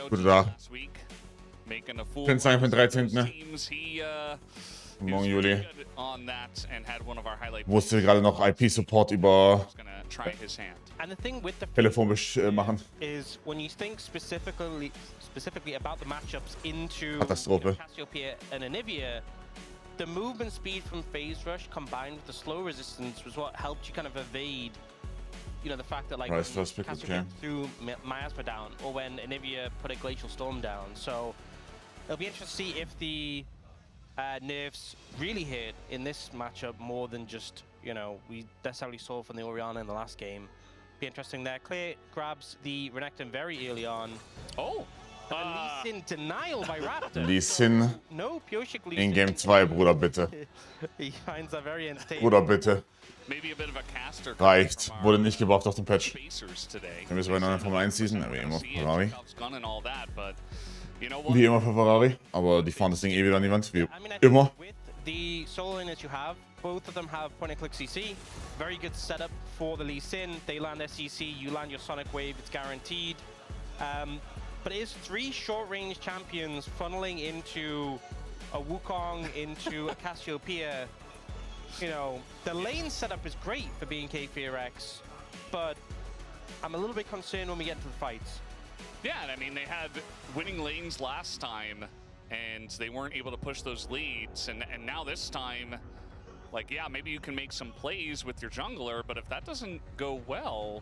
Gute Tag. Kennzeichen von 13. Ne? Morgen Juli. Musste gerade noch IP-Support über Telefon machen. Katastrophe. The movement speed from phase rush combined with the slow resistance was what helped you kind of evade, you know, the fact that like Cassiopeia threw Miasma down, or when Anivia put a Glacial Storm down. So it'll be interesting to see if the nerfs really hit in this matchup more than just, you know, we necessarily saw from the Orianna in the last game. Be interesting there. Clear grabs the Renekton very early on. Oh! Lee Sin denial by Raptor. Lee Sin no, in Game 2, Bruder, bitte. He finds that very entertaining. Bruder, bitte. Reicht. Wurde nicht gebraucht auf dem Patch. Dann müssen wir noch eine Formel 1 Season, wie immer Ferrari. Wie immer für Ferrari. Aber die fahren das Ding eh wieder an die Wand, wie immer. The solo lanes you have, both of them have point and click CC. Very good setup for the Lee Sin. They land SCC, you land your Sonic Wave, it's guaranteed. But it is 3 short-range champions funneling into a Wukong, into a Cassiopeia. You know, the lane setup is great for being KFRX, but I'm a little bit concerned when we get into the fights. Yeah, I mean, they had winning lanes last time, and they weren't able to push those leads, and now this time, like, yeah, maybe you can make some plays with your jungler, but if that doesn't go well,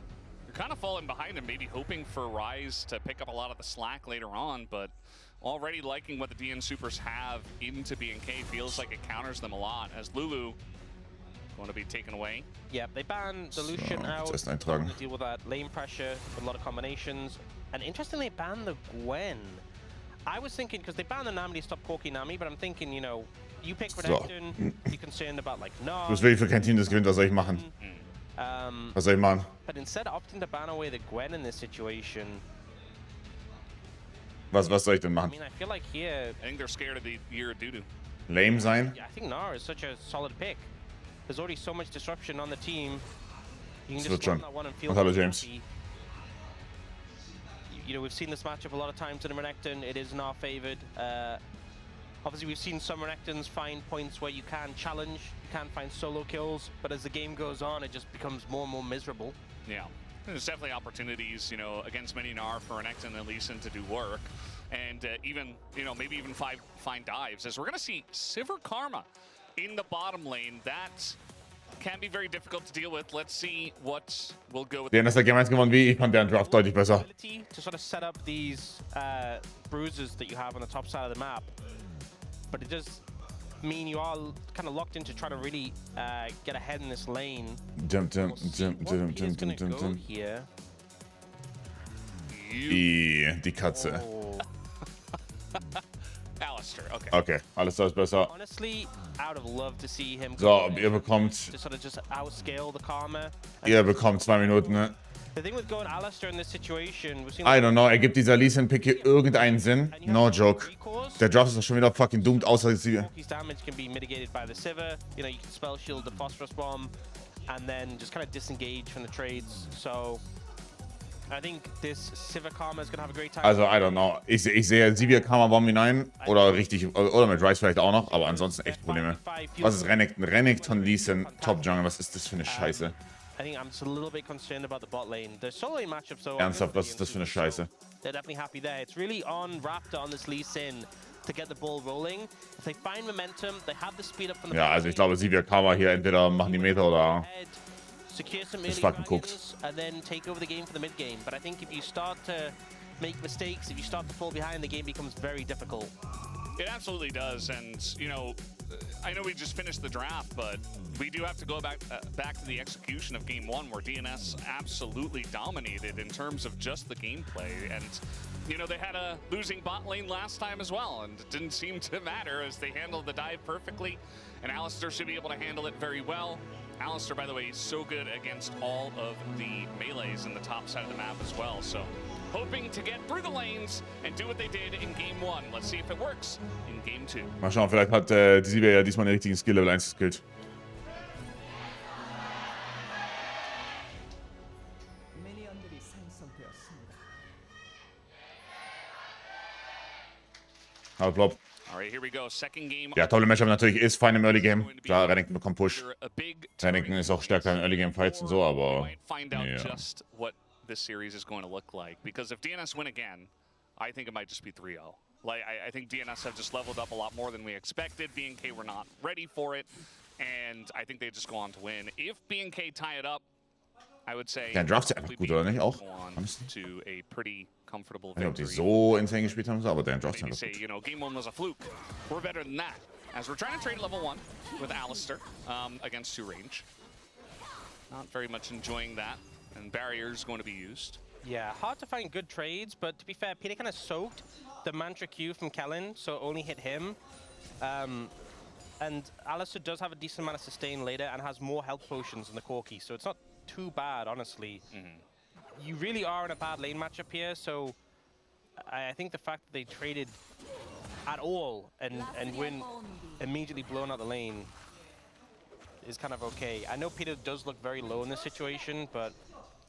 kind of falling behind him, maybe hoping for Rise to pick up a lot of the slack later on, but already liking what the DN Supers have into BNK. Feels like it counters them a lot, as Lulu going to be taken away. Yeah, they ban the Lucian out to deal with that lane pressure, with a lot of combinations, and interestingly, ban the Gwen. I was thinking, because they banned the Nami to stop Corki Nami, but I'm thinking, you know, you pick Renekton, you're concerned about like no. Das will ich für kein Team, das gewinnt, was soll ich machen? Was soll ich machen? But instead opting to ban away the Gwen in this situation. Was soll ich denn machen? I mean, I feel like here, I think they're scared of the Iradudu. Lame sein? Yeah, I think Nara is such a solid pick. There's already so much disruption on the team. You can just run that one and feel hello, James. Happy. You know, we've seen this matchup a lot of times in Renekton. It is in our favored. Obviously, we've seen some Renektons find points where you can challenge, you can find solo kills, but as the game goes on, it just becomes more and more miserable. Yeah, there's definitely opportunities, you know, against many Gnar for Renekton and Lee Sin to do work, and even, you know, maybe even find dives. As we're going to see Sivir Karma in the bottom lane, that can be very difficult to deal with. Let's see what will go with. DNS hat Game 1 gewonnen, wie ich fand deren Draft deutlich besser. To sort of set up these bruises that you have on the top side of the map. But it does mean you are kind of locked into trying to really get ahead in this lane. Jump. Here. Die Katze. Oh. Alistair, okay. Okay, alles ist besser. Honestly, I would have loved to see him So, ihr bekommt... to sort of just outscale the Karma. Ihr bekommt 2 Minuten, ne? The thing with going Alistair in this situation, we've seen I don't know, ergibt dieser Lee Sin Pick hier irgendeinen Sinn? No joke. Der Draft ist doch schon wieder fucking doomed, außer sie... His damage can be mitigated by the Sivir. You know, you can spell shield the Phosphorus Bomb, and then just kind of disengage from the trades. So, I think this Sivir Karma is going to have a great time. Also, I don't know. Ich sehe Sivir Karma Bomb hinein, oder richtig, oder mit Rise vielleicht auch noch, aber ansonsten echt Probleme. Was ist Renekton? Renekton, Lee Sin, Top Jungle, was ist das für eine Scheiße? I think I'm just a little bit concerned about the bot lane. The solo lane matchup, so Ernsthaft, was ist das für eine Scheiße? They're definitely happy there. It's really on Raptor on this Lee Sin to get the ball rolling. If they find momentum, they have the speed up from the Ja, also ich glaube, Sivir Karma hier entweder machen die Meter oder ist fucking cooked. And then take over the game for the mid game. But I think if you start to make mistakes, if you start to fall behind, the game becomes very difficult. It absolutely does, and you know, I know we just finished the draft, but we do have to go back to the execution of Game 1, where DNS absolutely dominated in terms of just the gameplay. And you know, they had a losing bot lane last time as well, and it didn't seem to matter as they handled the dive perfectly. And Alistair should be able to handle it very well. Alistair, by the way, is so good against all of the melees in the top side of the map as well. So, hoping to get through the lanes and do what they did in Game 1. Let's see if it works in Game 2. Mal schauen, vielleicht hat die Sivir ja diesmal den richtigen Skill Level 1 geskillt. Aber Blob. Alright, here we go. Second game. Ja, tolle Matchup natürlich ist fein im Early Game. Klar, Renekton bekommt Push. Renekton ist auch stärker in Early Game Fights und so, aber ja. Just what this series is going to look like. Because if DNS win again, I think it might just be 3-0. Like, I think DNS have just leveled up a lot more than we expected. BNK were not ready for it, and I think they just go on to win. If BNK tie it up, I would say. Der Draft ist einfach gut, oder nicht? Auch? To a pretty comfortable Ich weiß nicht, ob die so insane gespielt haben, aber der Draft ist einfach gut. You know, game 1 was a fluke. We're better than that. As we're trying to trade level 1 with Alistar against 2 range. Not very much enjoying that, and barriers going to be used. Yeah, hard to find good trades, but to be fair, Peter kind of soaked the Mantra Q from Kellen, so it only hit him. And Alistar does have a decent amount of sustain later and has more health potions than the Corki, so it's not too bad, honestly. You really are in a bad lane matchup here, so I think the fact that they traded at all and win immediately blown out the lane is kind of okay. I know Peter does look very low in this situation, but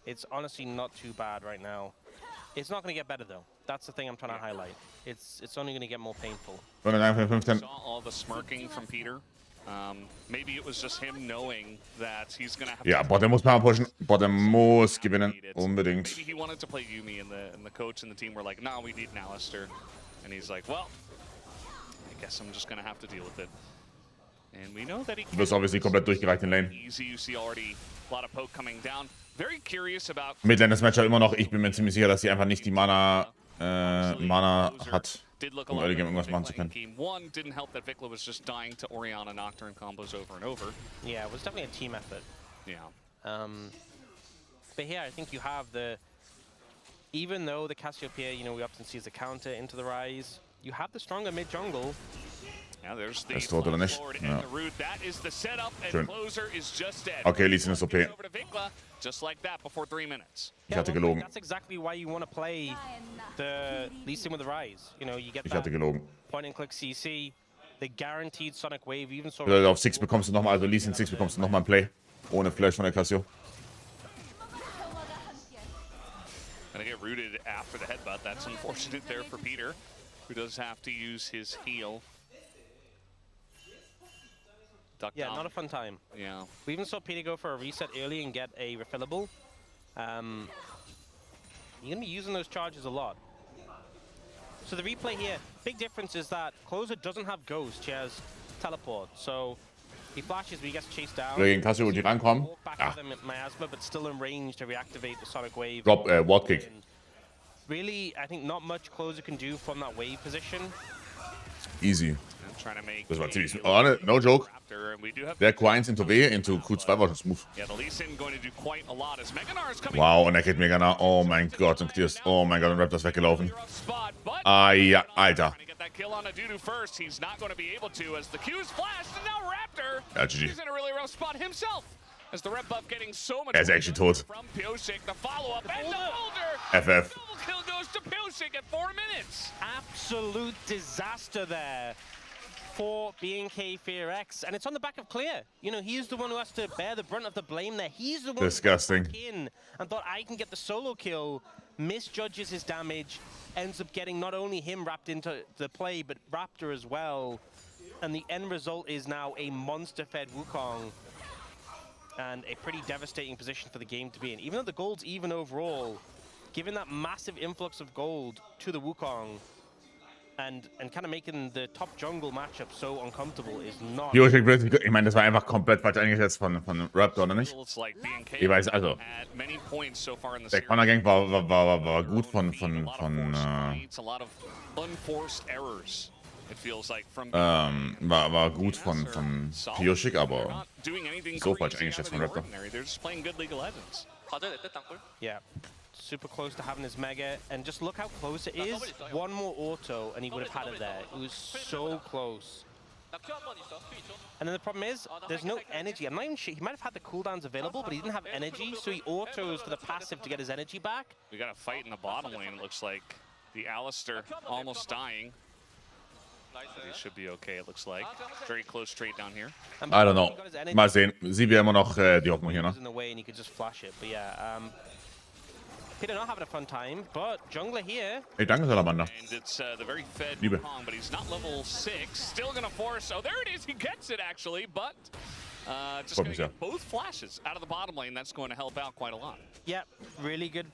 it's honestly not too bad right now. It's not going to get better though. That's the thing I'm trying to highlight. It's only going to get more painful. Saw all the smirking from Peter. Maybe it was just him knowing that he's going to have. Ja, Bottom muss Power pushen. Bottom muss gewinnen, unbedingt. Maybe he wanted to play Yuumi, and the coach and the team were like, "No, we need an Alistar," and he's like, "Well, I guess I'm just going to have to deal with it." And we know that he. Du wirst obviously komplett durchgereicht in Lane. Easy, you see already a lot of poke coming down. Very curious about. Midlane das Matchup immer noch. Ich bin mir ziemlich sicher, dass sie einfach nicht die Mana hat, um Early Game irgendwas machen zu können. Game 1 didn't help that Vikla was just dying to Orianna Nocturne combos over and over. Yeah, it was definitely a team effort. Yeah. But here, I think you have the. Even though the Cassiopeia, you know, we often see as a counter into the Rise, you have the stronger mid jungle. Yeah, there's the tot oder nicht? Ja. That is the setup, and Schön. Closer is just dead. Okay, Lee Sin ist OP. Over to Vikla, just like that before 3 minutes. Ich hatte gelogen. That's exactly why you want to play the Lee Sin with the Rise. You know, you get Ich that hatte gelogen. point and click CC, the guaranteed Sonic Wave, even so. Auf 6 bekommst du nochmal, also Lee Sin 6 bekommst du nochmal ein Play. Ohne Flash von der Cassio. Gonna get rooted after the headbutt. That's unfortunate there for Peter, who does have to use his heal. Yeah, not a fun time. Yeah. We even saw Peter go for a reset early and get a refillable. You're going to be using those charges a lot. So the replay here, big difference is that Closer doesn't have Ghost, he has Teleport. So he flashes, but he gets chased down. Gegen Cassio die rankommen. Back at them at Miasma, but still in range to reactivate the Sonic Wave. Drop, Ward Kick. Really, I think not much Closer can do from that wave position. Easy. Trying to make Das war ziemlich, no joke. Der Q1 into W, into Q2 war schon smooth. Wow, und er geht mega nah. Oh mein Gott, und Tiers. Oh mein Gott, und Raptor ist weggelaufen. Ah ja, Alter. Ja, GG. Er ist actually tot. FF. Absolute disaster there for BNK FearX, and it's on the back of Clear. You know, he's the one who has to bear the brunt of the blame there. He's the one Disgusting. who in and thought I can get the solo kill, misjudges his damage, ends up getting not only him wrapped into the play, but Raptor as well. And the end result is now a monster-fed Wukong and a pretty devastating position for the game to be in. Even though the gold's even overall, given that massive influx of gold to the Wukong, and kind of making the top jungle matchup so uncomfortable is not. Ich meine, das war einfach komplett falsch eingeschätzt von Raptor, oder nicht? Ich weiß, also. Der Corner Gang war gut von war gut von Pioshik, aber so falsch eingeschätzt von Raptor. Yeah. Super close to having his Mega, and just look how close it is. One more auto and he would have had it there. It was so close. And then the problem is, there's no energy. I'm not even sure, he might have had the cooldowns available, but he didn't have energy, so he autos for the passive to get his energy back. We got a fight in the bottom lane, it looks like. The Alistar almost dying. He should be okay, it looks like. Very close trade down here. I don't know. Mal sehen. Sie wir immer noch die Hoffnung hier, ne? In the way and he could just flash it, but yeah. Peter not having a fun time, but jungler here. Hey, danke, Salamander. And it's the very fed Liebe. Wukong, but he's not level 6. Still gonna force. Oh, there it is. He gets it actually, but just gonna get both flashes out of the bottom lane. That's going to help out quite a lot. Yep, really good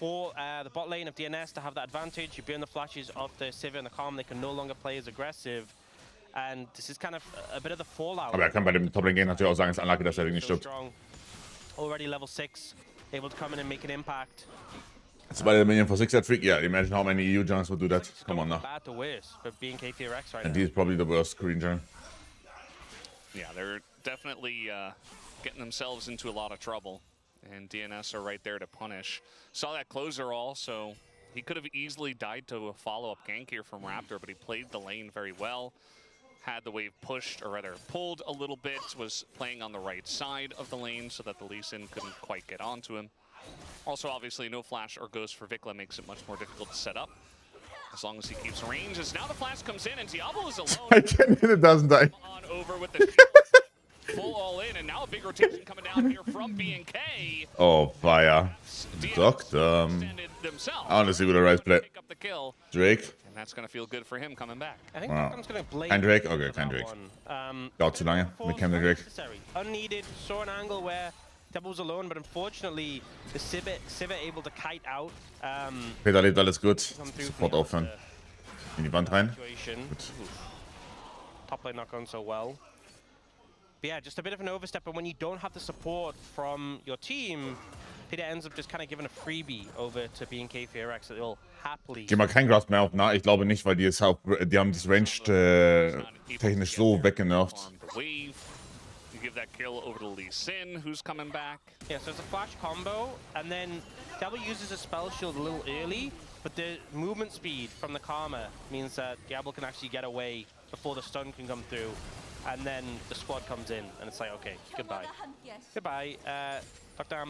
for the bot lane of DNS to have that advantage. You burn the flashes of the Sivir and the Calm. They can no longer play as aggressive. And this is kind of a bit of the fallout. Aber kann bei dem Top Lane Game natürlich auch sagen, es ist Anlage, dass der Ding nicht stirbt. Already level 6, able to come in and make an impact. It's by the minion for 6 at freak. Yeah, imagine how many EU junks would do that. Come on now. Bad to worse for being KTRX right And now. he's probably the worst Korean junk. Yeah, they're definitely getting themselves into a lot of trouble. And DNS are right there to punish. Saw that closer also. He could have easily died to a follow-up gank here from Raptor, but he played the lane very well. Had the wave pushed, or rather pulled a little bit, was playing on the right side of the lane so that the Lee Sin couldn't quite get onto him. Also, obviously, no flash or ghost for Vikla makes it much more difficult to set up. As long as he keeps range. As now the flash comes in, and Diablo is alone. I can't hit it, doesn't I? On over with the full all in, and now a big rotation coming down here from B&K. Oh, fire. Doctor. I want to see what the right play. Pick up the kill, Drake. and that's going to feel good for him coming back. I think Wow. Doctor's going to blame Kein Drake? Okay, kein Drake. Dauert zu lange. Wir kennen den Drake. Unneeded. Saw an angle where Double was alone, but unfortunately the Sivir able to kite out. Peter lebt alles gut. Sofort aufhören. In die Wand rein. Gut. Top lane not going so well. But yeah, just a bit of an overstep, and when you don't have the support from your team, Peter ends up just kind of giving a freebie over to B&K FRX that they'll happily... Geh mal kein Grasp mehr auf nah. Ich glaube nicht, weil die haben das Range technisch so weggenervt. You give that kill over to Lee Sin, who's coming back. Yeah, so it's a flash combo, and then Diablo uses a spell shield a little early, but the movement speed from the Karma means that Diablo can actually get away before the stun can come through, and then the squad comes in, and it's like, okay, goodbye. Goodbye. Dr.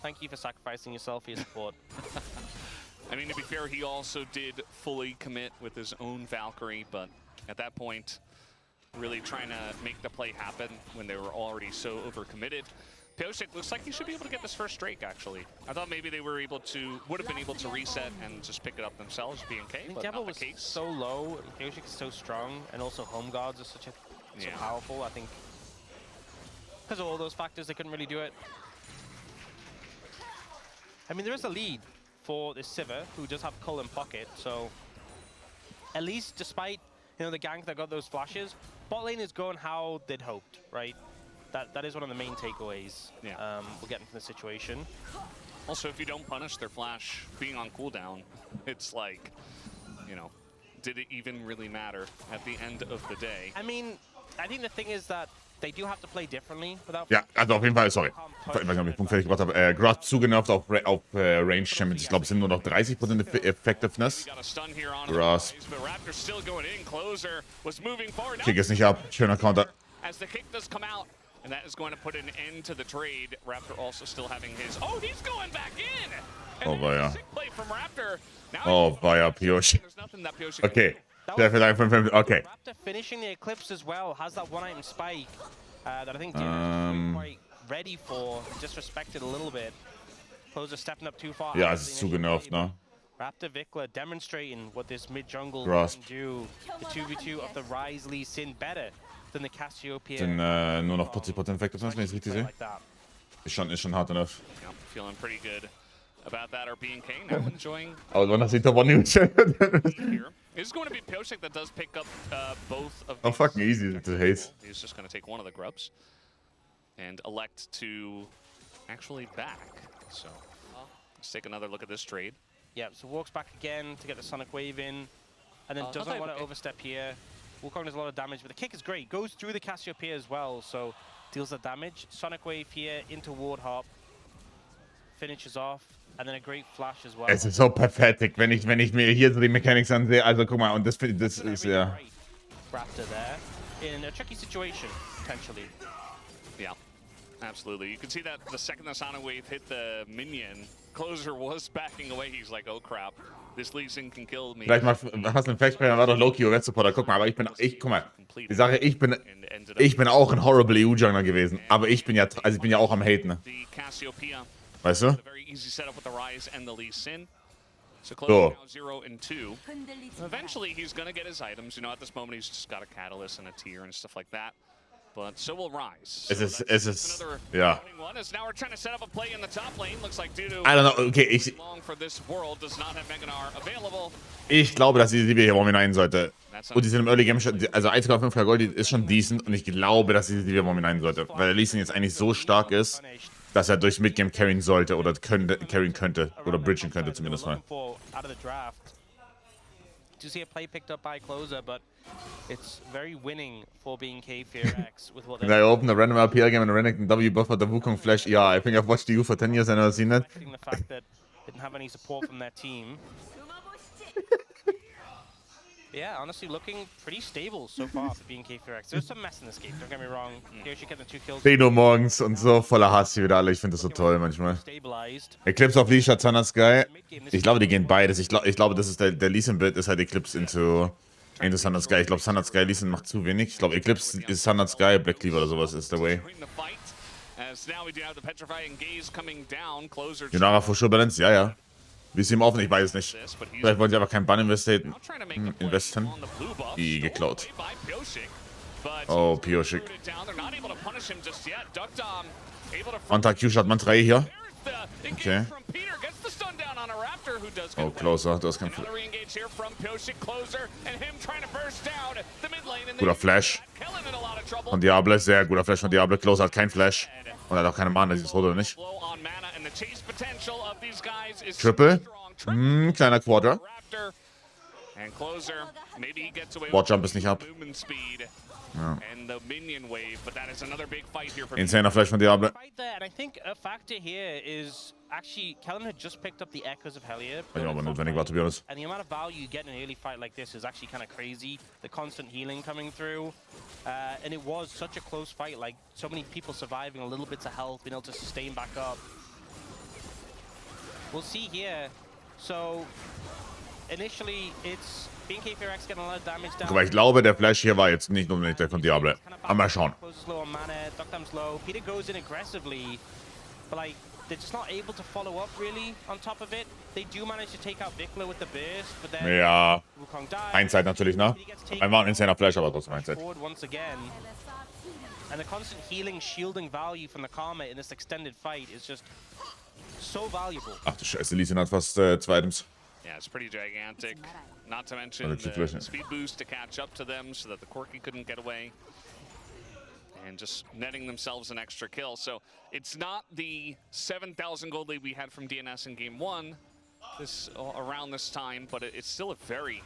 Thank you for sacrificing yourself for your support. I mean, to be fair, he also did fully commit with his own Valkyrie, but at that point, really trying to make the play happen when they were already so overcommitted. Pyosik looks like he should be able to get this first Drake, actually. I thought maybe they would have been able to reset and just pick it up themselves, B&K, but Devil not the case. was so low, Pyosik is so strong, and also home guards are so powerful, I think. Because of all those factors, they couldn't really do it. I mean, there is a lead for this Sivir, who does have Cull in pocket, so at least despite the gank that got those flashes, bot lane is going how they'd hoped, right? That is one of the main takeaways we're getting from the situation. Also, if you don't punish their flash being on cooldown, it's like, did it even really matter at the end of the day? I mean, I think the thing is that they do have to play differently without... Ja, also auf jeden Fall, sorry. Ich weiß nicht, ob ich den Punkt fertig gebracht habe. Grasp zugenervt auf Range Champions. Ich glaube, es sind nur noch 30% Effectiveness. Grasp. Kick es nicht ab. Schöner Counter. As the kick does come out, and that is going to put an end to the trade. Raptor also still having his... Oh, he's going back in! Oh, weia. Oh, weia, Piosh. Okay. Okay. Raptor finishing the Eclipse as well, has that one-item spike that I think DNS is quite ready for, disrespected a little bit. Closer stepping up too far. Ja, es ist zugenervt, ne? Raptor Vikla demonstrating what this mid-jungle Grasp. can do. The 2v2 of the Rise Lee Sin better than the Cassiopeia. Sind nur noch 40% Effectiveness, wenn ich es richtig sehe. Ist schon hart enough. Yeah, feeling pretty good about that. Or B&K now enjoying... Aber wann hast du Top 1 here. It's going to be Pyosik that does pick up both of these. Oh, fucking easy to hate. He's just going to take one of the grubs and elect to actually back. So let's take another look at this trade. Yeah, so walks back again to get the Sonic Wave in, and then doesn't want to overstep here. Wukong does a lot of damage, but the kick is great. Goes through the Cassiopeia as well, so deals the damage. Sonic Wave here into Ward Hop. Finishes off. And then a great flash as well. Es ist so pathetic, wenn ich mir hier so die Mechanics ansehe. Also guck mal, und das ist ja... Raptor there in a tricky situation, potentially. Yeah, absolutely. You can see that the second the Sonic Wave hit the minion, Closer was backing away. He's like, oh crap, this Lee Sin can kill me. Vielleicht hast du einen Fact-Sprecher, war doch Loki oder Red Supporter. Guck mal, aber guck mal. Die Sache, ich bin auch ein Horrible EU-Jungler gewesen. Aber ich bin ja auch am Haten. Ne? Weißt du? A very easy setup with the Rise and the Lee Sin. So close So. now 0 and 2. Eventually he's gonna get his items. You know, at this moment he's just got a catalyst and a tier and stuff like that. But so will Rise. Es ist, another ja. one as now we're trying to set up a play in the top lane. Looks like due to I don't know, okay, long for this world does not have Meganar available. ich glaube, dass diese Sivir hier Bomb hinein sollte. Und die sind im Early Game schon, also 1,5k Gold ist schon decent und ich glaube, dass diese Sivir Bomb hinein sollte. Weil der Lee Sin jetzt eigentlich so stark ist, dass er durch Midgame carryen sollte oder carryen könnte oder bridgen könnte zumindest mal. To see a play picked up by Closer, but it's very winning for BNK FX with what When I opened a random RPL game and Renekton W buff for the Wukong Flash, yeah, I think I've watched you for 10 years and I've never seen it. The fact that didn't have any support from their team. Yeah, honestly, looking pretty stable so far for BNK FX. There's some mess in this game, don't get me wrong. Here she kept the 2 kills. 10 Uhr morgens und so voller Hass hier wieder alle. Ich finde das so toll manchmal. Eclipse auf Leash hat Thunder Sky. Ich glaube, die gehen beides. Ich glaube, das ist der Lee Sin-Build ist halt Eclipse into Thunder Sky. Ich glaube, Thunder Sky Lee Sin macht zu wenig. Ich glaube, Eclipse ist Thunder Sky, Black Cleaver oder sowas ist der Way. Yunara for sure balance, ja, ja. Wie ist ihm offen? Ich weiß es nicht. Vielleicht wollen sie aber keinen Bann investen. Die geklaut. Oh, Pioshik. Mantra Q-Shot, Mantra E hier. Okay. Oh, Closer, du hast keinen Flash. Guter Flash. Von Diable, sehr guter Flash von Diable. Closer hat keinen Flash. Und er hat auch keine Mana, dieses Rot oder nicht. Triple. Kleiner Quarter. Wardjump ist nicht ab. Ja. Insaner Flash von Diable. And I think a factor here is actually Kellen had just picked up the echoes of Hellier. Ich aber notwendig war, to be honest. And the amount of value you get in an early fight like this is actually kind of crazy. The constant healing coming through. And it was such a close fight, like so many people surviving a little bits of health, being able to sustain back up. We'll see here. So initially it's BNK FX getting a lot of damage down. Aber ich glaube, der Flash hier war jetzt nicht unbedingt der von Diable. Aber mal schauen. Peter goes in aggressively, but like they're just not able to follow up really on top of it. They do manage to take out Vikla with the burst, but then Ja. Wukong dies. Einside natürlich, ne? Einmal ein insaner Flash, aber trotzdem Einside. Once again. And the constant healing, shielding value from the Karma in this extended fight is just so valuable. Ach du Scheiße, Lee Sin hat fast 2 Items. Yeah, it's pretty gigantic. Not to mention the speed boost to catch up to them so that the Corki couldn't get away. And just netting themselves an extra kill. So it's not the 7,000 gold lead we had from DNS in game 1 around this time, but it's still a very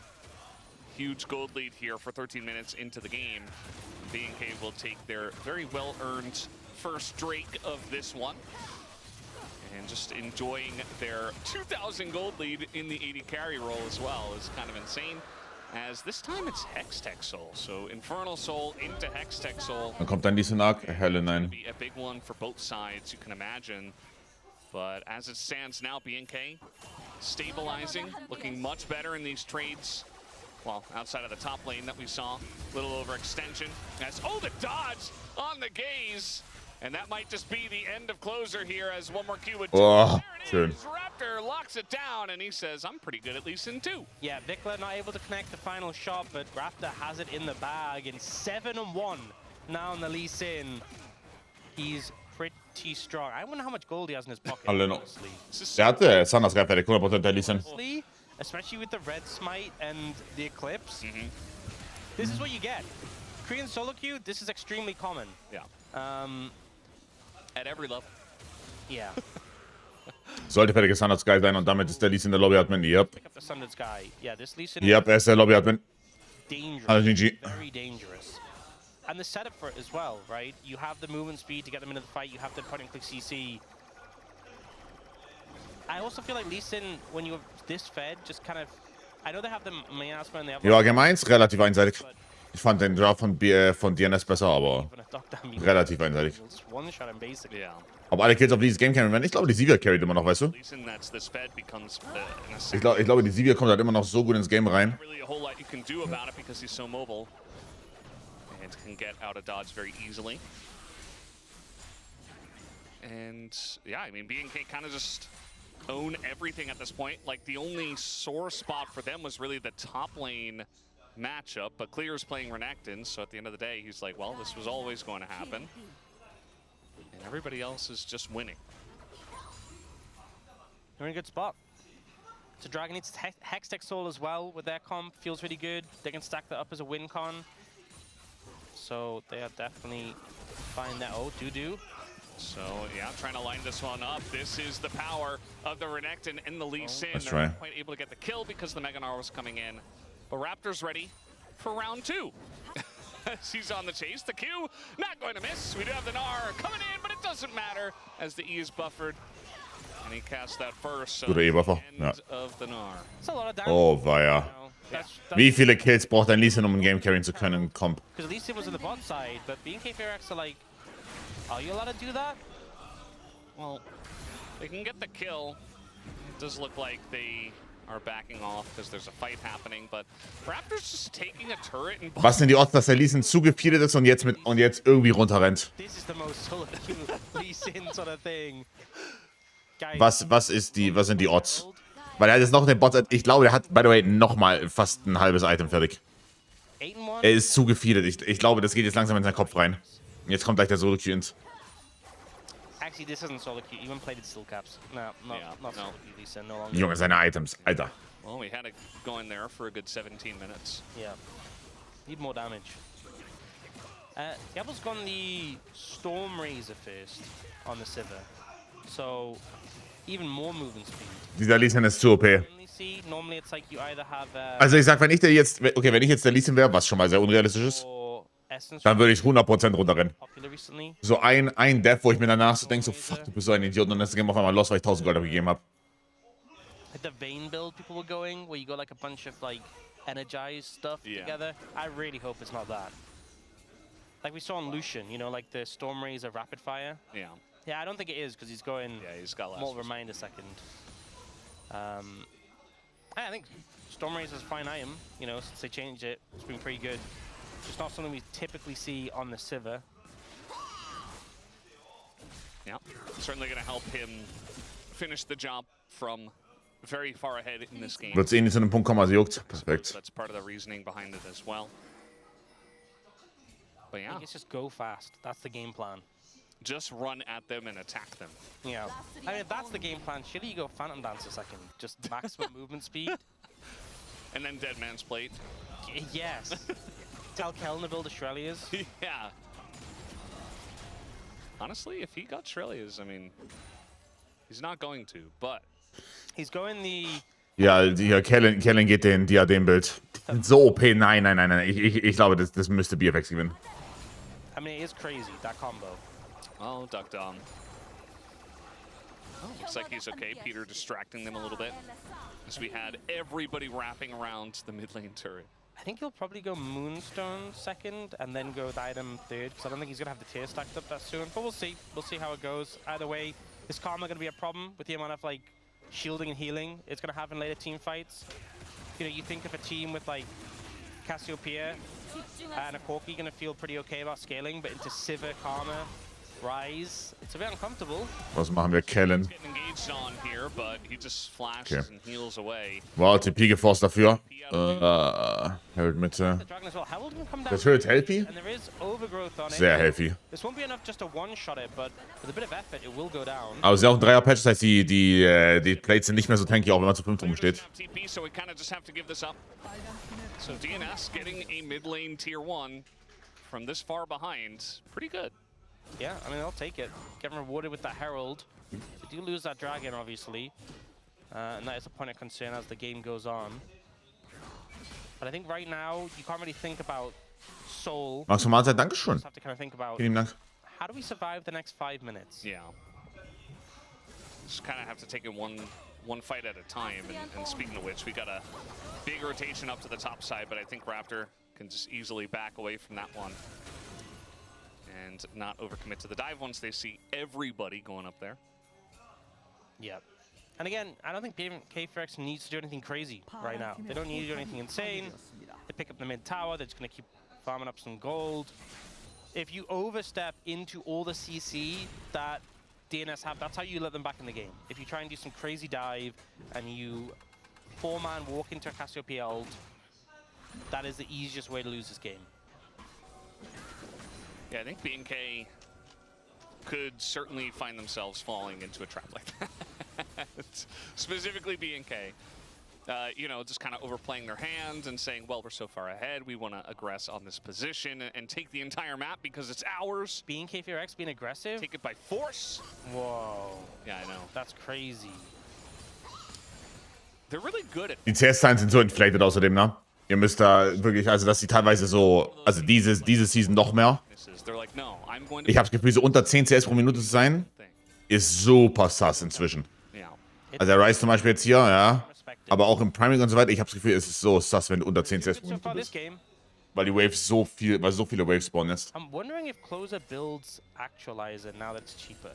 huge gold lead here for 13 minutes into the game. BNK will take their very well-earned first Drake of this one. And just enjoying their 2,000 gold lead in the 80 carry role as well is kind of insane. As this time it's Hextech Soul, so Infernal Soul into Hextech Soul. Dann kommt dann diese Helle, nein. Be a big one for both sides, you can imagine. But as it stands now, BNK stabilizing, looking much better in these trades. Well, outside of the top lane that we saw, little overextension. As the dodge on the gaze. And that might just be the end of Closer here as one more Q would do. Oh, schön. Raptor locks it down and he says, I'm pretty good at Lee Sin too. Yeah, Vikla not able to connect the final shot, but Raptor has it in the bag and 7-1 now on the Lee Sin. He's pretty strong. I wonder how much gold he has in his pocket, honestly. Der hatte Thunder Sky fertig, 100% der Lee Sin. Especially with the red smite and the eclipse. This is what you get. Korean solo queue, this is extremely common. Yeah. At every level. Yeah. Sollte fertiges Thunder Sky sein und damit ist der Lee Sin der Lobby-Admin. Yep. Pick up the Thunder Sky. Yeah, this Lee Sin Yep, er ist der Lobby-Admin. Dangerous. Very dangerous. And the setup for it as well, right? You have the movement speed to get them into the fight. You have the point and click CC. I also feel like Lee Sin, when you're this fed, just kind of... I know they have the Miasma and they have... Ja, Game 1 relativ einseitig. Ich fand den Draft von DNS besser, aber relativ einseitig. Ob alle Kills auf dieses Game carryen werden? Ich glaube, die Sivir carried immer noch, weißt du? Ich glaube, die Sivir kommt halt immer noch so gut ins Game rein. And yeah, I mean, BNK kind of just own everything at this point. Like, the only sore spot for them was really the top lane matchup, but Clear's playing Renekton, so at the end of the day, he's like, well, this was always going to happen. And everybody else is just winning. They're in a good spot. So Dragon needs Hextech Soul as well with their comp. Feels really good. They can stack that up as a win con. So they are definitely finding that. Oh, do. So yeah, trying to line this one up. This is the power of the Renekton and the Lee Sin. Let's They're try. not quite able to get the kill because the Mega Gnar was coming in. But Raptor's ready for round 2. He's on the chase. The Q not going to miss. We do have the Gnar coming in, but it doesn't matter as the E is buffered. And he cast that first. So Guter E-Buffer. Ja. of the Gnar. That's a lot of damage. Oh, weia. Wie viele Kills braucht ein Lee Sin, um ein Game carryen zu können? Comp. Because Lee Sin was on the bot side, but BNK FairX are like, are you allowed to do that? Well, they can get the kill. It does look like they are backing off because there's a fight happening, but Raptor's just taking a turret and... Was sind die Odds, dass der Lee Sin zugefeedet ist und jetzt irgendwie runterrennt? This is the most solo queue Lee Sin sort of thing. Guys, Was sind die Odds? Weil er hat jetzt noch den Bot, ich glaube, der hat, by the way, nochmal fast ein halbes Item fertig. 8-1. Er ist zugefeedet. Ich glaube, das geht jetzt langsam in seinen Kopf rein. Jetzt kommt gleich der Solo-Queue ins. Actually, this isn't solo queue. Even played it still caps. No, not solo queue, Lee Sin, no longer. Junge, seine Items, Alter. Well, we had it going there for a good 17 minutes. Yeah. Need more damage. Diablo's gone the Storm Razor first on the Sivir. So, even more movement speed. Dieser Lee Sin ist zu OP. Normally it's like you either have Also ich sag, wenn ich der jetzt, okay, wenn ich jetzt der Lee Sin wäre, was schon mal sehr unrealistisch ist, dann würde ich 100% runterrennen. So ein Death, wo ich mir danach so denke, so fuck, du bist so ein Idiot, und dann ist das Game auf einmal los, weil ich 1000 Gold abgegeben habe. Like the Vayne build people were going, where you got like a bunch of like energized stuff together. I really hope it's not that. Like we saw on Lucian, you know, like the Storm Razor Rapid Fire. Yeah. Yeah, I don't think it is because he's going. Yeah, he's got last. More reminder second. I think Storm Razor's a fine item. You know, since they changed it, it's been pretty good. Just not something we typically see on the Sivir. Yeah, certainly going to help him finish the job from very far ahead in this game. Wird's eh nicht zu einem Punkt kommen, also juckt. Perfekt. That's part of the reasoning behind it as well. But yeah, I think it's just go fast. That's the game plan. Just run at them and attack them. Yeah. I mean, if that's the game plan, surely you go Phantom Dance a second. Just maximum movement speed. And then Dead Man's Plate. Yes. Tell Keln to build a Shrelia's. Yeah. Honestly, if he got Shrelia's, I mean, he's not going to, but... He's going the... Ja, Kellen geht den Diadem-Bild. So OP, nein. Ich glaube, das müsste BFX gewinnen. I mean, it is crazy, that combo. Oh, duck down. Oh, looks like he's okay. Peter distracting them a little bit. As we had everybody wrapping around the mid lane turret. I think he'll probably go Moonstone second and then go with item third, because I don't think he's going to have the tier stacked up that soon. But we'll see. We'll see how it goes. Either way, is Karma going to be a problem with the amount of like shielding and healing it's going to have in later team fights? You know, you think of a team with like Cassiopeia and a Corki going to feel pretty okay about scaling, but into Sivir, Karma, Rise, it's a bit uncomfortable. Was machen wir, Kellen? Getting engaged on here, but he just flashes and heals away. Wow, TP geforst dafür. Herald Mitte. Das Herald healthy? Sehr healthy. This won't be enough just to one-shot it, but with a bit of effort, it will go down. Aber es ist ja auch ein Dreier-Patch, das heißt, die Plates sind nicht mehr so tanky, auch wenn man zu 5 rumsteht. So we kind of just have to give this up. So DNS getting a mid lane tier 1 from this far behind. Pretty good. Yeah, I mean, they'll take it. Getting rewarded with that Herald. They do lose that Dragon, obviously. And that is a point of concern as the game goes on. But I think right now, you can't really think about Soul. Max von Mahlzeit, danke You schön. just have to kind of think about, Vielen Dank. how do we survive the next 5 minutes? Yeah. Just kind of have to take it one fight at a time. And speaking of which, we got a big rotation up to the top side, but I think Raptor can just easily back away from that one. And not overcommit to the dive once they see everybody going up there. Yep. And again, I don't think BFX FairX needs to do anything crazy right now. They don't need to do anything insane. They pick up the mid tower, they're just going to keep farming up some gold. If you overstep into all the CC that DNS have, that's how you let them back in the game. If you try and do some crazy dive and you 4-man walk into a Cassiopeia ult, that is the easiest way to lose this game. Yeah, I think BNK could certainly find themselves falling into a trap like that. Specifically BNK. You know, just kind of overplaying their hand and saying, well, we're so far ahead, we want to aggress on this position and take the entire map because it's ours. BNK FearX being aggressive? Take it by force. Whoa. Yeah, I know. That's crazy. They're really good at... Die CS-Zahlen sind so inflated außerdem, ne? Ihr müsst da wirklich, also dass die teilweise so, also diese Season noch mehr. Ich habe das Gefühl, so unter 10 CS pro Minute zu sein, ist super sass inzwischen. Also der Rise zum Beispiel jetzt hier, ja. Aber auch im Priming und so weiter, ich habe das Gefühl, es ist so sass, wenn du unter 10 CS pro Minute bist. Weil die Waves so viele Waves spawnen jetzt. I'm wondering if Closer builds Actualizer now that it's cheaper.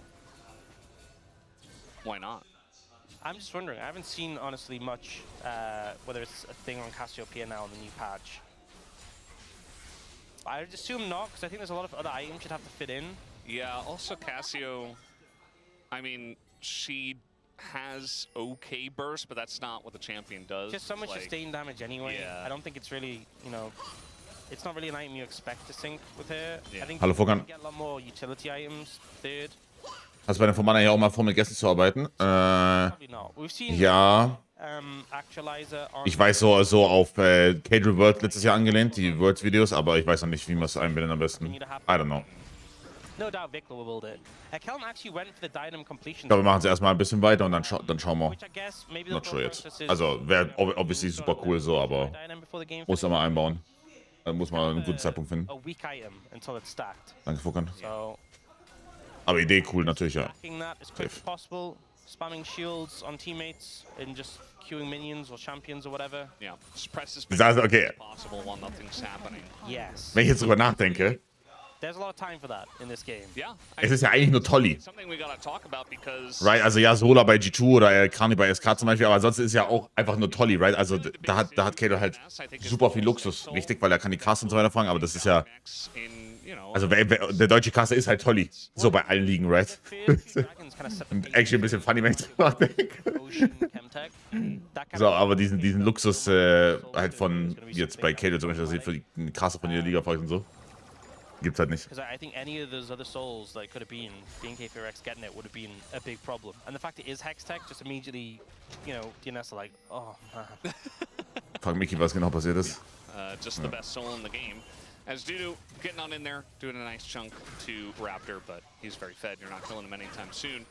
Why not? I'm just wondering. I haven't seen, honestly, much, whether it's a thing on Cassiopeia now in the new patch. I would assume not, because I think there's a lot of other items you'd have to fit in. Yeah, also Cassio, I mean, she has okay burst, but that's not what the champion does. Just so much sustained damage anyway. Yeah. I don't think it's really, you know, it's not really an item you expect to sync with her. Yeah. I think Hallo, you Vorkan. get a lot more utility items third. Hast du bei den Formana hier auch mal vor, mit Gästen zu arbeiten? Probably not. We've seen Ja. Actualizer on Ich weiß so auf Cadre World letztes Jahr angelehnt, die Worlds-Videos, aber ich weiß noch nicht, wie man es einbindet am besten. I don't know. No doubt Viktor will build it. Kelm actually went for the Dynam completion. Ich glaube, wir machen es erstmal ein bisschen weiter und dann schauen wir. Which I guess maybe Not sure jetzt. Also wäre obviously super cool so, aber muss da mal einbauen. Dann muss man einen guten Zeitpunkt finden. A weak item until it's stacked. Danke, Vorkan. So Aber Idee cool natürlich, ja. stacking that as quick as possible, spamming shields on teammates and just queuing minions or champions or whatever. Yeah, just press as Also, okay, possible while nothing's happening. Yes. wenn ich jetzt drüber nachdenke, There's a lot of time for that in this game. Yeah, es ist ja eigentlich nur Tolly. something we gotta talk about because Right, also ja, Sola bei G2 oder Kani bei SK zum Beispiel, aber ansonsten ist ja auch einfach nur Tolly, right? Also da hat Kato halt super viel Luxus, richtig, weil er kann die Casts und so weiter fangen, aber das ist ja, also der deutsche Caster ist halt Tolly, so bei allen Ligen, right? Actually ein bisschen funny, wenn ich drüber nachdenke. So, aber diesen Luxus halt von jetzt bei Kato zum Beispiel, dass für die Caster von jeder Liga folgt und so, gibt's halt nicht. Because I think any of those other souls that could have been BNK FearX getting it would have been a big problem. And the fact it is Hextech just immediately, you know, DNS are like, oh man. Frag Mickey, was genau passiert ist. just the best soul in the game. As Dudu getting on in there, doing a nice chunk to Raptor, but he's very fed. You're not killing him anytime soon.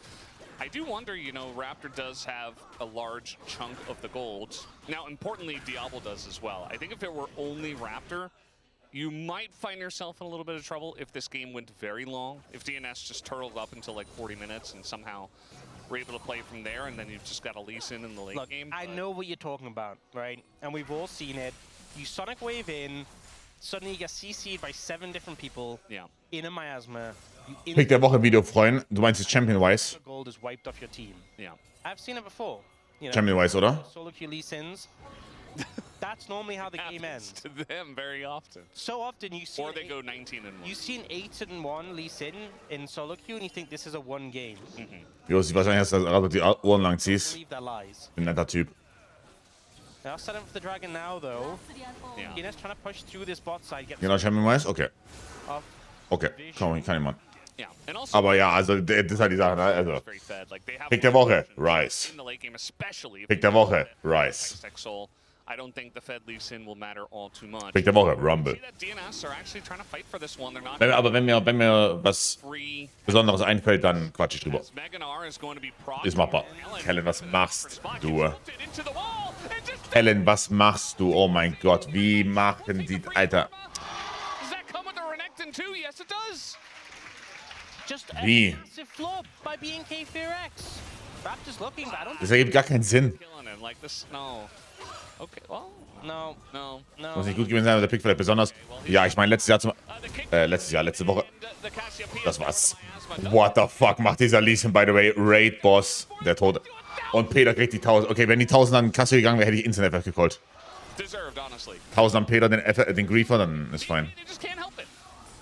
I do wonder, you know, Raptor does have a large chunk of the gold. Now, importantly, Diablo does as well. I think if it were only Raptor, you might find yourself in a little bit of trouble if this game went very long. If DNS just turtled up until like 40 minutes and somehow were able to play from there, and then you've just got a Lee Sin in the late Look, game. I know what you're talking about, right? And we've all seen it. You Sonic Wave in, suddenly you get CC'd by 7 different people in a miasma. Pick der Woche Video freuen. Du meinst jetzt Champion-wise? Gold is wiped off your team. Yeah. I've seen it before. You know, Champion-wise, oder? Solo Q Lee Sins. That's normally how the game ends. To them very often. So often you see. Or they go 19-1. You see an 8-1 Lee Sin in solo queue and you think this is a one game. Josi, wahrscheinlich hast du gerade die Ohren lang ziehst. Believe their lies. Bin ein netter Typ. They are setting for the dragon now though. Yeah. DNS trying to push through this bot side. Genau, Champion-wise? Okay. Off. Okay, kann ich mal. Yeah. And also, Aber ja, also das ist halt die Sache, ne? Also, very fed. Like, they have Pick der Woche, Rise. in the late game, especially if Pick they der Woche, have Rise. Hextech Soul. I don't think the Fed Lee Sin will matter all too much. Pick der Woche, Rumble. See that DNS are actually trying to fight for this one. They're not Aber wenn mir was free. Besonderes einfällt, dann quatsch ich drüber. As Meganar is going to be proc- Ist machbar. Helen Helen, was machst du? into the wall and just Helen, was machst du? Oh mein Gott, wie machen die... Alter, Does that come with the Renekton too? Yes, it does. Just a Wie? massive flop by BNK FearX. Raptors looking, but I don't das ergibt gar keinen Sinn. Killing him like this. No. Okay, well, No, no. no. Muss nicht gut gewesen sein, aber der Pick vielleicht besonders. Ja, ich meine, letzte Woche. Das war's. What the fuck macht dieser Lee Sin, by the way? Raid Boss, der Tote. Und Peter kriegt die 1000. Okay, wenn die 1000 an Kassel gegangen wäre, hätte ich instant FF gecallt. Deserved, honestly. 1000 an Peter, den Griefer, dann ist fein. You just can't help it.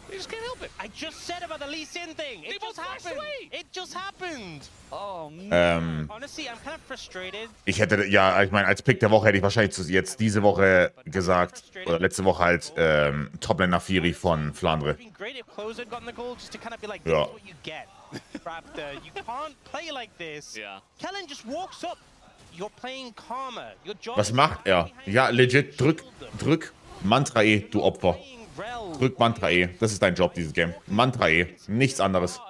They just can't help it. I just said about the Lee Sin thing. It just happened. It just happened. Oh, man. Honestly, I'm kind of frustrated. Ich hätte, ja, ich meine, als Pick der Woche hätte ich wahrscheinlich jetzt diese Woche gesagt, oder letzte Woche halt, Toplane Nafiri von Flandre. Ja. Raptor, you can't play like this. Yeah. Kellen just walks up. You're playing Karma. Your job Was macht er? Ja, legit, drück Mantra E, du Opfer. Drück Mantra E. Das ist dein Job, dieses Game. Mantra E. Nichts anderes.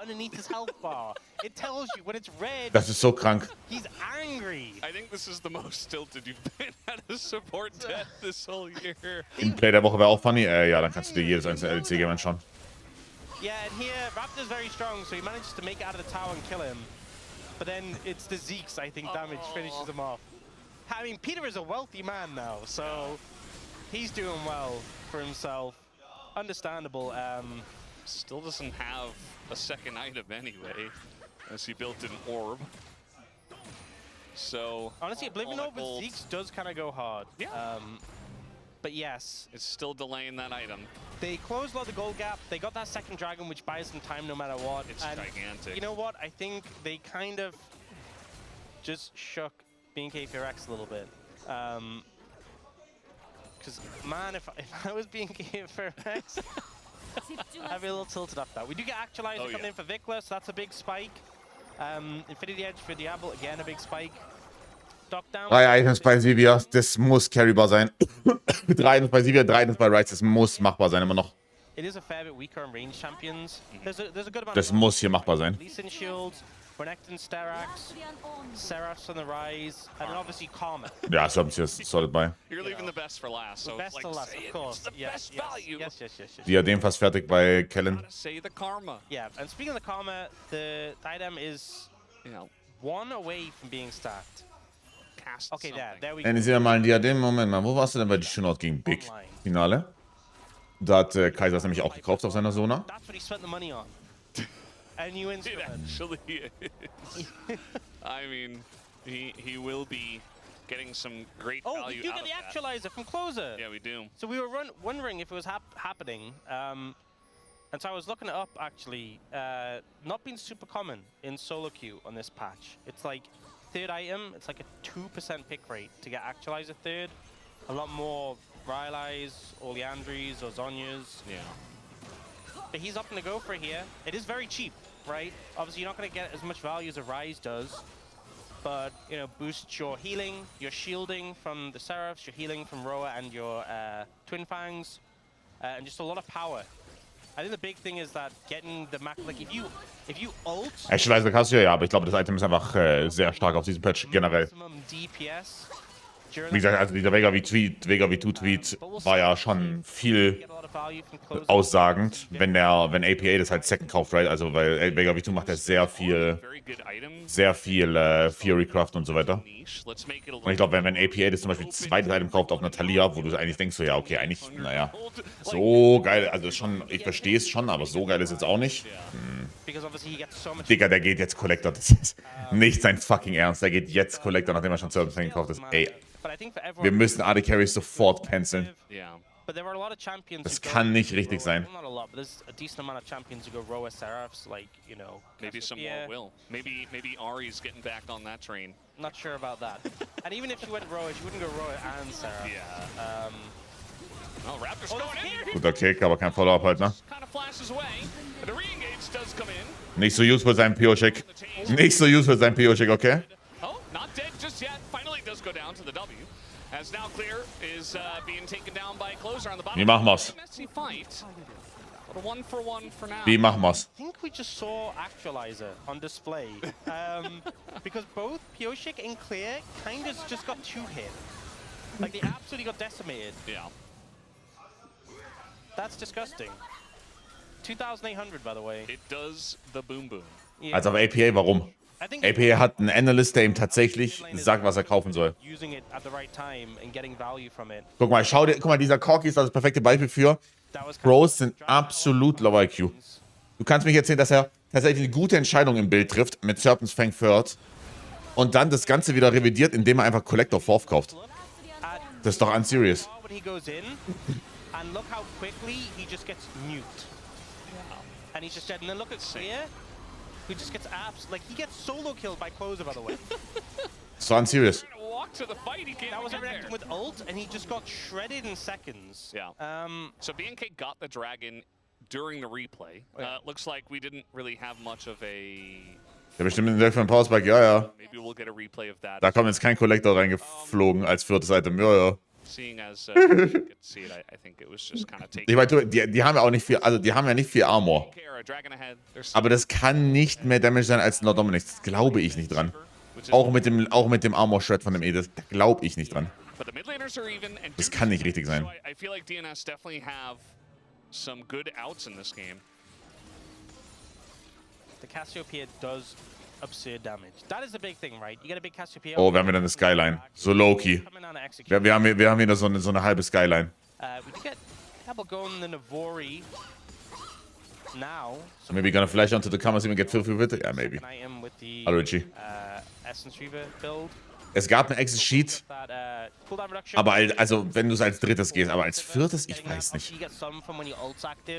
Das ist so krank. He's angry. I think this is the most tilted you've been at a support death this whole year. Im Play der Woche wäre auch funny. Ja, dann kannst du dir jedes einzelne LCK-Game anschauen. Yeah, and here Raptor's very strong, so he manages to make it out of the tower and kill him. But then it's the Zeke's, I think, damage finishes him off. I mean, Peter is a wealthy man now, so he's doing well for himself. Understandable. Still doesn't have a second item anyway, as he built an orb. So honestly, Oblivion Orb with Zeke's does kind of go hard. Yeah. But yes, it's still delaying that item. They closed a lot of the gold gap. They got that second dragon, which buys them time no matter what. It's gigantic. You know what? I think they kind of just shook BNK4X a little bit. Because, man, if I was BNK4X, I'd be a little tilted off that. We do get Actualizer coming in for Vikla, so that's a big spike. Infinity Edge for Diablo, again a big spike. 3 Items bei Sivir, das muss carrybar sein. 3 Items bei Sivir, 3 Items bei Ryze, das muss machbar sein, immer noch. It is a fair bit weaker on range champions. There's a good amount. Das muss hier machbar sein. Lee Sin Shields, Renekton Sterax, Seraphs on the rise, and then obviously Karma. Ja, so haben sie es solid bei. You're leaving the best for last, so best to last, of course. The best value. Yes. Diadem fast fertig bei Kellen. Say the Karma. Yeah, and speaking of the Karma, the item is, one away from being stacked. Okay, there we go. Nennen Sie ja mal ein Diadem. Moment mal, wo warst du denn bei die Shootout gegen Big? Finale? Da hat Kaiser es nämlich auch gekauft auf seiner Sona. That's what he spent the money on. A new instrument. It actually is. I mean, he will be getting some great value out of that. Oh, we do get the Actualizer from Closer. Yeah, we do. So we were wondering if it was happening. And so I was looking it up, actually. Not been super common in solo queue on this patch. It's like third item, it's like a 2% pick rate to get Actualizer third. A lot more Rylai's, or Leandri's, or Zhonya's. Yeah. But he's opting to go for it here. It is very cheap, right? Obviously, you're not going to get as much value as a Ryze does. But, you know, boosts your healing, your shielding from the Seraphs, your healing from Roa and your Twin Fangs, and just a lot of power. I think the big thing is that getting the Mac, like if you ult... Actualizer kannst du ja, aber ich glaube, das Item ist einfach sehr stark auf diesem Patch generell. DPS. Wie gesagt, also dieser Vega V2-Tweet war ja schon viel aussagend, wenn APA das halt second kauft, right? Also, weil Vega V2 macht ja sehr viel Furycraft und so weiter. Und ich glaube, wenn APA das zum Beispiel zweites Item kauft auf Natalia, wo du eigentlich denkst, so, ja, okay, eigentlich, naja, so geil, also schon, ich verstehe es schon, aber so geil ist jetzt auch nicht. Digga, der geht jetzt Collector, das ist nicht sein fucking Ernst, der geht jetzt Collector, nachdem er schon Service gekauft ist. Ey, wir müssen AD Carries sofort canceln. Das kann nicht richtig sein. Maybe some more will. Maybe Ari's getting back on that train. Not sure about that. And even if she went Roa, she wouldn't go Roa and Seraph. Yeah. Oh, Raptor's going in here. Guter Kick, aber kein Follow-up halt, ne? Kind of flashes away. The re-engage does come in. Nicht so useful sein PO-Check. Nicht so useful sein PO-Check, okay? Oh, not dead just yet. Finally does go down to the W. As now Clear is being taken down by Closer on the bottom. Wie machen wir's? Messy fight. But a 1-for-1 for now. Wie machen wir's? I think we just saw Actualizer on display. Because both Pioshik and Clear kind of just got two hit. Like they absolutely got decimated. Yeah. That's disgusting. 2,800, by the way. It does the boom boom. Yeah. Also auf APA, warum? APA hat einen Analyst, der ihm tatsächlich sagt, was er kaufen soll. Guck mal, dieser Corki ist das perfekte Beispiel für Pros sind absolut low IQ. Du kannst mich erzählen, dass er tatsächlich eine gute Entscheidung im Bild trifft mit Serpent's Fang Third und dann das Ganze wieder revidiert, indem er einfach Collector Fourth kauft. Das ist doch unserious. And he's just dead. And then look at Clear, who just gets apps. Like, he gets solo killed by Closer, by the way. So unserious. Walk to the fight, he can't That was get there. interacting with ult, and he just got shredded in seconds. Yeah. So BNK got the dragon during the replay. Looks like we didn't really have much of a... Ja, bestimmt direkt von Powerspike, ja. Maybe we'll get a replay of that. Da kommt jetzt kein Collector reingeflogen als viertes Item, ja. Seeing as you could see it, I think it was just kind of taken. Ich meine, die haben ja auch nicht viel, also die haben ja nicht viel Armor. Aber das kann nicht mehr Damage sein als Lord Dominic. Das glaube ich nicht dran. Auch mit dem Armor-Shred von dem Edith, da glaube ich nicht dran. Das kann nicht richtig sein. I feel like DNS definitely have some good outs in this game. The Cassiopeia does absurd damage. That is the big thing, right? You get a big Cassiopeia. Oh, wir haben wieder eine Skyline. So low-key. Wir haben wieder so eine halbe Skyline. We did get double going the Navori now. So Maybe gonna flash onto the cameras even get filthy with it? Yeah, maybe. Hallo, Richie. Essence Reaver build. Es gab einen Exit-Sheet, aber also wenn du es als drittes gehst, aber als viertes, ich weiß nicht.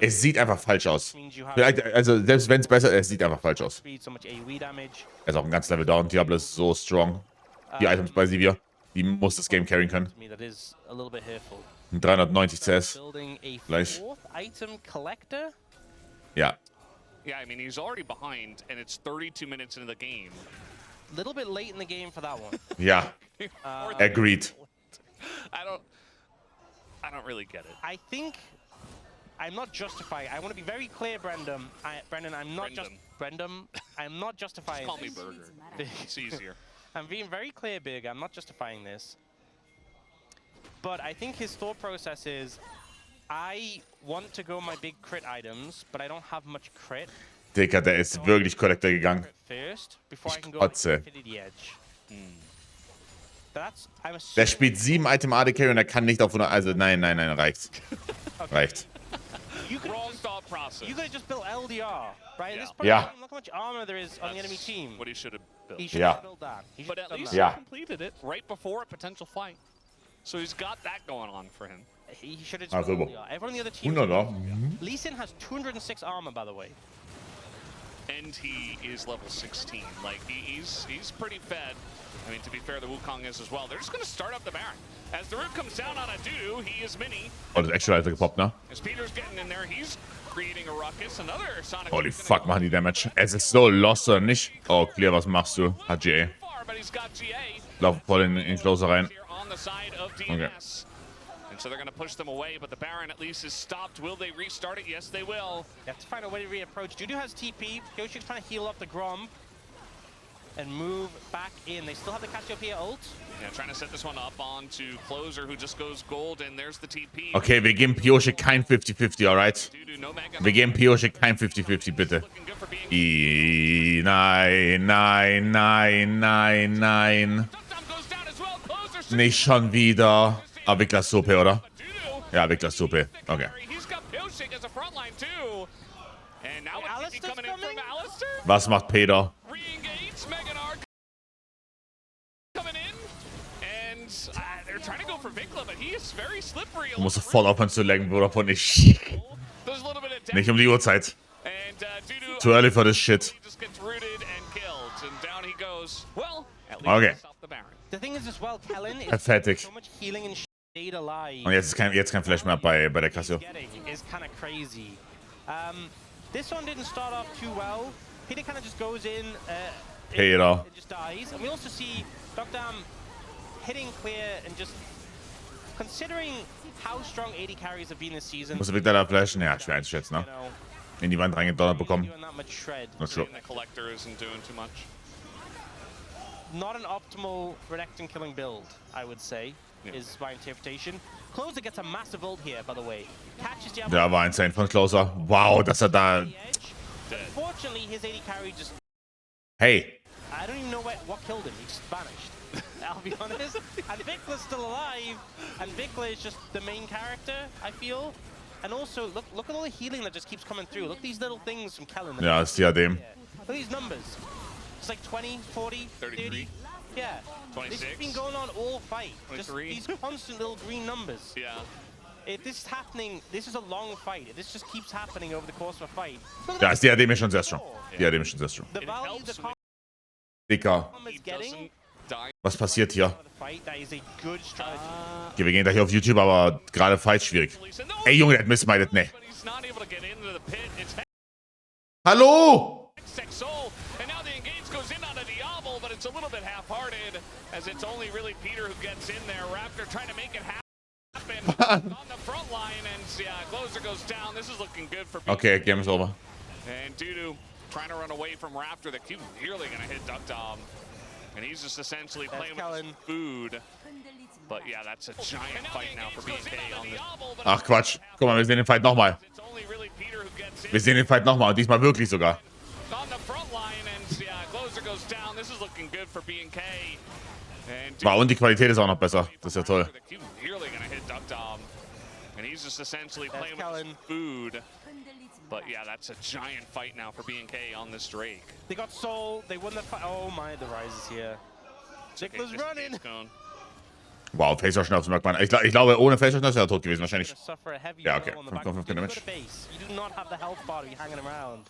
Es sieht einfach falsch aus. Vielleicht, also selbst wenn es besser ist, es sieht einfach falsch aus. Er ist auch ein ganz Level down. Diablo ist so strong. Die Items bei Sivir, die muss das Game carryen können. 390 CS. Gleich. Ja. Yeah, I mean he's already behind and it's 32 minutes into the game. Little bit late in the game for that one. Ja. Agreed. I don't really get it. I think I'm not justifying. I want to be very clear, Brendan. I'm not I'm not justifying. Just call me Burger. It's easier. I'm being very clear, Big. I'm not justifying this. But I think his thought process is, I want to go my big crit items, but I don't have much crit. Digga, der ist wirklich Collector gegangen. Ich kotze. Der spielt 7 Item AD Carry und er kann nicht auf 100. Also nein, reicht. Reicht. Wrong thought process. You could have just built LDR, right? Yeah. This point, Yeah. look how much armor there is on the enemy team. What he should have built. He should Yeah. have built that. He should But have at done least that. Yeah. he completed it right before a potential fight. So he's got that going on for him. He should have Ah, just built super. LDR. Everyone on the other team. 100er. Lee Sin has 206 armor, by the way. And he is level 16. Like, he's pretty fed. I mean, to be fair, the Wukong is as well. They're just going to start up the Baron. As the root comes down on a Doo, he is mini. Oh, das Extra Alter gepoppt, ne? As Peter's getting in there, he's creating a ruckus. Another Sonic. Holy fuck, machen die Damage. Es ist so lost, oder nicht? Oh, Clear, was machst du? Hat GA. But he's got GA. Lauf voll in Closer rein. Here on the side of DNS. And so they're going to push them away, but the Baron at least is stopped. Will they restart it? Yes, they will. You have to find a way to reapproach. Dudu has TP. Yoshik's trying to heal up the Grom and move back in. They still have the Cassiopeia ult. Yeah, trying to set this one up onto Closer, who just goes gold, and there's the TP. Okay, wir geben Pioche kein 50-50, alright? Wir geben Pioche kein 50-50, bitte. Nein. Nicht schon wieder. Ah, Wickler ist OP, oder? Ja, Wickler ist OP. Okay. Was macht Peter? Du musst voll aufhören zu lenken, Bruder, von nicht. Nicht um die Uhrzeit. Too early for this shit. Okay. Fertig. Und jetzt ist kein Flash mehr bei der Cassio. This one didn't start off too well. Peter kind of just goes in, Peter. and just dies. And we also see Dr. hitting clear and just considering how strong AD carries have been this season. Muss Victor da flashen? Ja, schwer einzuschätzen, ne? In die Wand reingedonnert bekommen. Not sure. Not an optimal Renekton killing build, I would say, is my interpretation. Closer gets a massive ult here, by the way. Catches Diablo. Da war ein Saint von Closer. Wow, dass er da... Unfortunately, his AD carry just... Hey. I don't even know what killed him. He just vanished. I'll be honest. And Vikkla's still alive. And Vickla is just the main character, I feel. And also, look at all the healing that just keeps coming through. Look at these little things from Kellen. Ja, ist Diadem. Look at these numbers. It's like 20, 40, 30. Yeah. 26. This has been going on all fight. 23. Just these constant little green numbers. Yeah. if this is happening, this is a long fight. If this just keeps happening over the course of a fight. Ja, ist die AD mir schon sehr strong. Die AD mir schon sehr strong. The value the com Dicker. is getting. Was passiert hier? Fight, that is a good strategy. Okay, wir gehen gleich auf YouTube, aber gerade Fight schwierig. Ey, Junge, der hat missmited, ne. Hallo! And now the engage goes in on a Diablo, but it's a little bit half-hearted, as it's only really Peter who gets in there. Raptor trying to make it happen on the front line, and yeah, Closer goes down. This is looking good for Peter. Okay, game is over. And Dudu trying to run away from Raptor. The Q nearly going to hit Duck Dom. And he's just essentially playing with his food. But yeah, that's a giant fight now for BK on this. Ach Quatsch. Guck mal, wir sehen den Fight nochmal. Wir sehen den Fight nochmal und diesmal wirklich sogar. Wow, und die Qualität ist auch noch besser. Das ist ja toll. But yeah, that's a giant fight now for B&K on this Drake. They got soul, they won the fight. Oh my, the Rise is here. Nicholas running. Wow, Face-Rush auf merkt man. Ich glaube, ohne Face-Rush wäre er tot gewesen, wahrscheinlich. Ja, okay. 5,5 Damage. You do not have the health bar to be hanging around.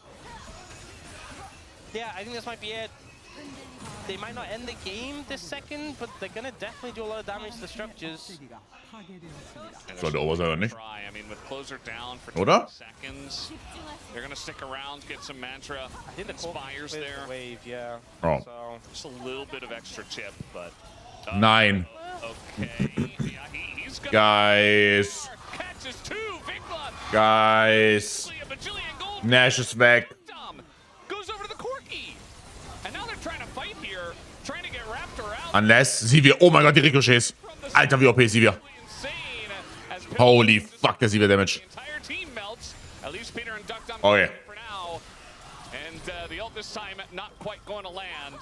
Yeah, I think this might be it. They might not end the game this second, but they're gonna definitely do a lot of damage to the structures. Sollte over sein oder nicht? I mean, with Closer down for Oder? 2 seconds, they're gonna stick around, get some mantra. I think the Spires there. Wave, yeah. Oh. So Just a little bit of extra chip, but Nein. okay. Yeah, he's gonna Guys. catches 2. Vigla. Guys. A bajillion gold. Nash ist weg. Goes over to the Corky. And now they're trying to fight here, trying to get Raptor out. Unless Sivir. Oh mein Gott, die Ricochets. Alter, wie OP Sivir. Holy fuck, der Sivir-Damage. Oh yeah. And the ult this time not quite going to land.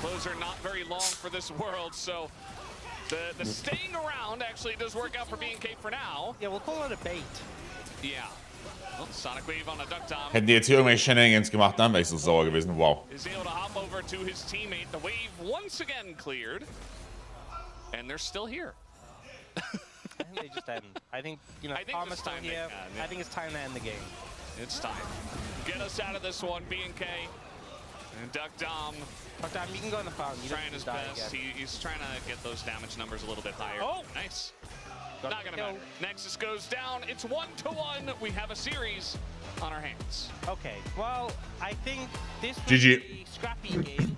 Closer not very long for this world, so the staying around actually does work out for B&K for now. yeah, we'll call it a bait. Yeah. Well, Sonic Wave on a Duck Dom. Hätten die jetzt hier irgendwelche Shenanigans gemacht, dann wäre ich so sauer gewesen. Wow. Is able to hop over to his teammate. The wave once again cleared. And they're still here. I think they just end. I think, you know, Thomas still here. I think it's time to end the game. It's time. Get us out of this one, B&K. And Duck Dom. Duck Dom, you can go in the fountain. You Trying his best. He's trying to get those damage numbers a little bit higher. Oh! Nice. Not gonna matter. Nexus goes down. It's 1-1. We have a series on our hands. Okay, well, I think this was GG. a scrappy game.